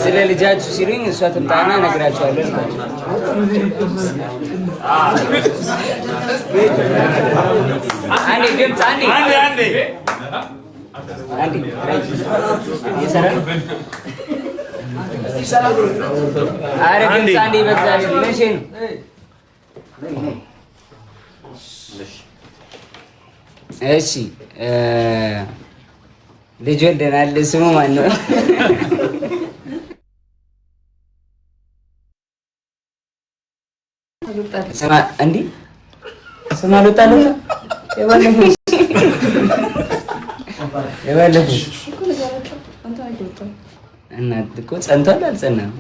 ስለ ልጃችሁ ሲሉኝ እሷ ትምጣና እነግራቸዋለሁ። አንዴ ድምፅ አንዴ ኧረ ድምፅ አንዴ በእግዚአብሔር መቼ ነው? እሺ ልጅ ወልደናል። ስሙ ማን ነው? እንዲህ ስም አልወጣለትም። የባለፈው እናት እኮ ጸንቷል አልጸናም?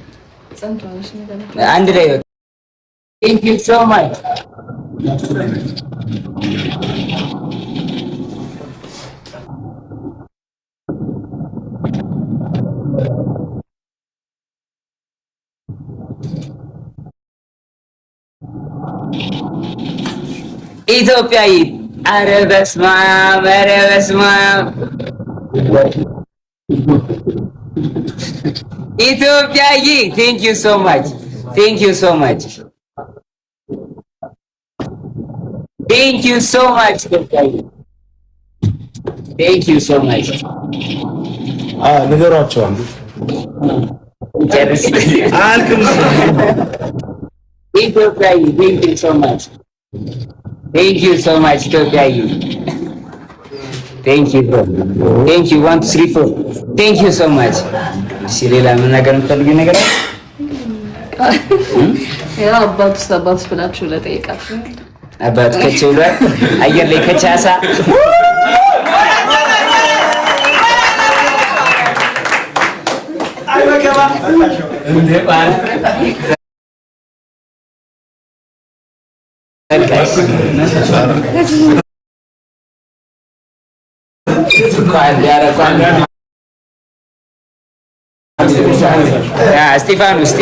አንድ ላይ Thank you so much. ኢትዮጵያዊ ኧረ በስመ አብ ኧረ በስመ አብ ኢትዮጵያዊ ቴንክ ዩ ሶ ማች ቴንክ ዩ ሶ ማች ቴንክ ዩ ሶ ማች ኢትዮጵያዊ ቴንክ ዩ ሶ ማች ንገሯቸው አንዱ ኢትዮጵያዊ ቴንክ ዩ ሶ ማች Thank you so much, Ethiopia. Thank you, bro. Thank you. 1, 2, 3, 4. Thank you so much. ሲሌላ ምን ነገር እንፈልግ ነገር ያ አባቱስ ብላችሁ ለጠይቃችሁ አባት ከቸው ላይ አየር ላይ ከቻሳ አይበገባ እንዴ ባል እስጢፋኖስ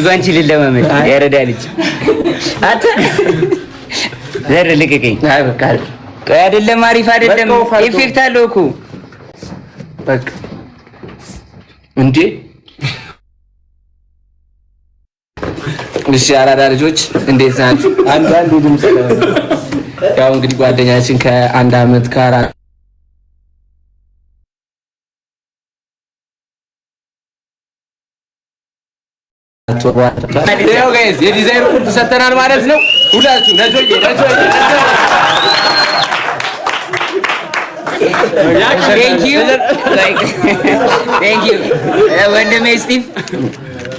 ባንቺ ልለማመድ ያረዳ ልጅ አንተ ዘር ልቀቀኝ። አይደለም አሪፍ አይደለም። ኢፌክት አለው እኮ በቃ እንዴ። እሺ አራዳ ልጆች እንዴት ናችሁ? አንዳንድ ድምጽ ያው እንግዲህ ጓደኛችን ከአንድ አመት ከአራት ያው ጋይስ የዲዛይን ቁልፍ ሰተናል ማለት ነው። ሁላችሁ ነጆዬ Thank you. Thank you. ወንድሜ ስቲቭ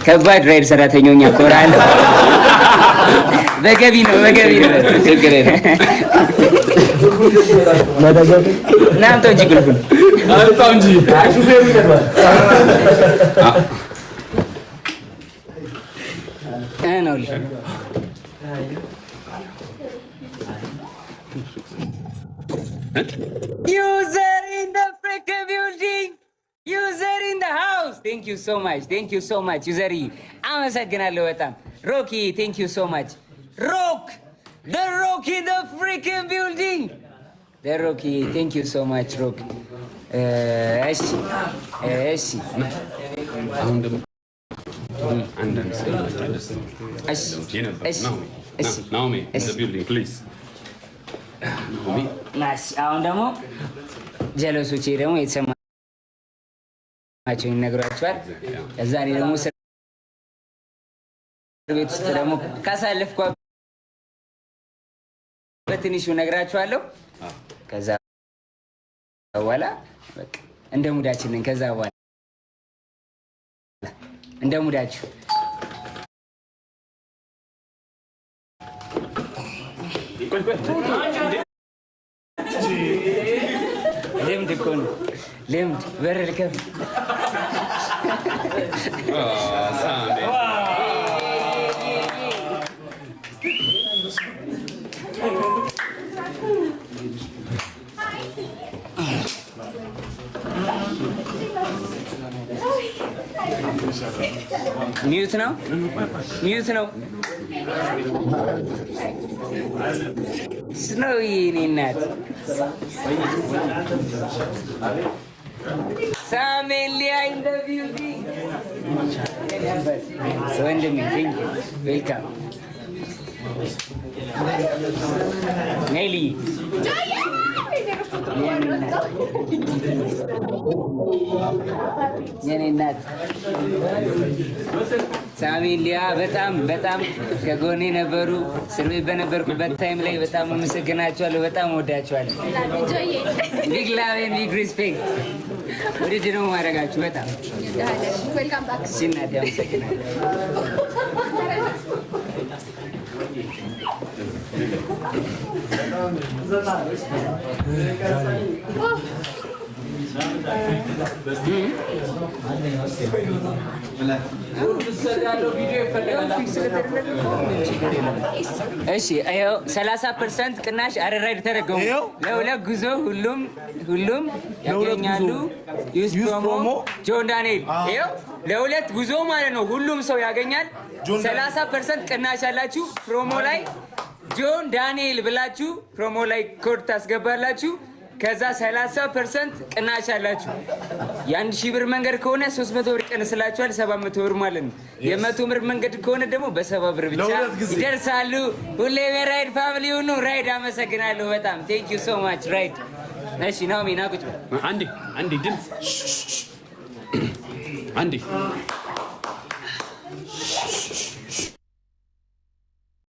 ከባድ ራይድ ሰራተኛው ኮራል በገቢ ነው ችግር የለም። ናምቶ እንጂ ቁልፉን አልጣው እንጂ ሹፌሩ ይደባል ነው User in the freaking building. User in the house. Thank you so much. Thank you so much. User, አመሰግናለሁ በጣም ሮኪ። Thank you so much. Rock. The Rock in the freaking building. The Rocky. Thank you so much, Rock. እሺ አሁን ደግሞ አንዳንድ ናኦሚ in the building please. አሁን ደግሞ ጀለሶቼ ደግሞ የተሰማቸውን ይነግሯቸዋል። ከዛ እኔ ደግሞ እስር ቤት ውስጥ ደግሞ ካሳለፍኩት በትንሹ እነግራቸዋለሁ። ከዛ በኋላ በቃ እንደ ሙዳችን ነን። ከዛ በኋላ እንደ ሙዳችሁ ልምድ እኮ ነው። ልምድ በር ልከፍ ሚዩት ነው ሚዩት ነው ስኖዊ የኔ እናት ሳሜሊያ ኢን ዘ ቢልዲንግ ወንድሜ ቴንክ ዩ ዌልካም ኔሊ የኔ እናት ሳሜሊያ በጣም በጣም ከጎኔ ነበሩ። እስር ቤት በነበርኩበት ታይም ላይ በጣም አመሰግናቸዋለሁ። በጣም ወዳቸዋለሁ። ቢግ ላቭ ኤንድ ቢግ ሪስፔክት። ወደድ ነው ማድረጋችሁ በጣም ሲናት ያመሰግናል። እሺ ይኸው 30% ቅናሽ አረራይድ ተደረገው ለሁለት ጉዞ ሁሉም ያገኛሉ። ዩዝ ፕሮሞ ጆን ዳንኤል ይኸው ለሁለት ጉዞ ማለት ነው። ሁሉም ሰው ያገኛል። 30% ቅናሽ አላችሁ። ፕሮሞ ላይ ጆን ዳንኤል ብላችሁ ፕሮሞ ላይ ኮድ ታስገባላችሁ። ከዛ 30% ቅናሽ አላችሁ። የ1000 ብር መንገድ ከሆነ 300 ብር ቀንስላችኋል፣ 700 ብር ማለት ነው። የ100 ብር መንገድ ከሆነ ደግሞ በ70 ብር ብቻ ይደርሳሉ። ሁሌም ራይድ ፋሚሊ ሁኑ። ራይድ አመሰግናለሁ በጣም ቴንክ ዩ ሶ ማች ራይድ። እሺ ናኦሚ ና ቁጭ አንዴ ድምፅ አንዴ